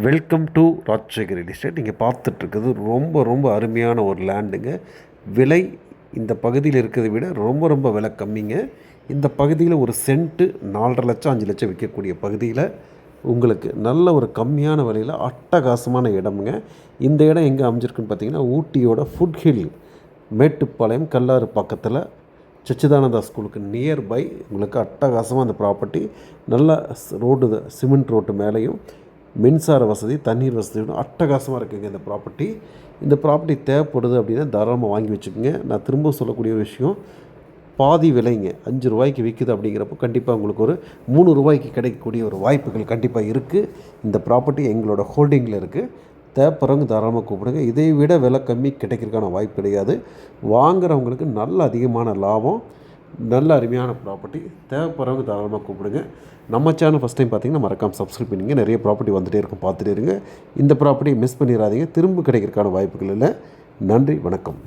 Welcome to Rajasekar real estate. இங்கே பார்த்துட்ருக்குது ரொம்ப அருமையான ஒரு லேண்டுங்க. விலை இந்த பகுதியில் இருக்கிறத விட ரொம்ப விலை கம்மிங்க. இந்த பகுதியில் ஒரு சென்ட்டு 4.5 லட்சம் 5 லட்சம் விற்கக்கூடிய பகுதியில் உங்களுக்கு நல்ல ஒரு கம்மியான விலையில் அட்டகாசமான இடமுங்க. இந்த இடம் எங்கே அமைஞ்சிருக்குன்னு பார்த்தீங்கன்னா, ஊட்டியோட ஃபுட்ஹில் மேட்டுப்பாளையம் கல்லாறு பக்கத்தில் சச்சிதானந்தா ஸ்கூலுக்கு நியர்பை உங்களுக்கு அட்டகாசமாக அந்த ப்ராப்பர்ட்டி நல்ல ரோடு சிமெண்ட் ரோட்டு மேலேயும் மின்சார வசதி தண்ணீர் வசதியோட அட்டகாசமாக இருக்குங்க இந்த ப்ராப்பர்ட்டி தேவைப்படுது அப்படின்னா தாராளமாக வாங்கி வச்சுக்கோங்க. நான் திரும்ப சொல்லக்கூடிய ஒரு விஷயம், பாதி விலைங்க 5 ரூபாய்க்கு விற்குது அப்படிங்கிறப்போ கண்டிப்பாக உங்களுக்கு ஒரு 3 ரூபாய்க்கு கிடைக்கக்கூடிய ஒரு வாய்ப்புகள் கண்டிப்பாக இருக்குது. இந்த ப்ராப்பர்ட்டி எங்களோட ஹோல்டிங்கில் இருக்குது. தேவைப்படுறவங்க தாராளமாக கூப்பிடுங்க. இதை விட விலை கம்மி கிடைக்கிறதுக்கான வாய்ப்பு கிடையாது. வாங்குறவங்களுக்கு நல்ல அதிகமான லாபம், நல்ல அருமையான ப்ராப்பர்ட்டி. தேவைப்படுறவங்க தாராளமாக கூப்பிடுங்க. நம்ம சேனல் ஃபஸ்ட் டைம் பார்த்தீங்கன்னா மறக்காமல் சப்ஸ்கிரைப் பண்ணிங்க. நிறைய ப்ராப்பர்ட்டி வந்துகிட்டே இருக்கும், பார்த்துட்டே இருங்க. இந்த ப்ராப்பர்ட்டியை மிஸ் பண்ணிடாதீங்க. திரும்ப கிடைக்கிறதுக்கான வாய்ப்புகள் இல்லை. நன்றி, வணக்கம்.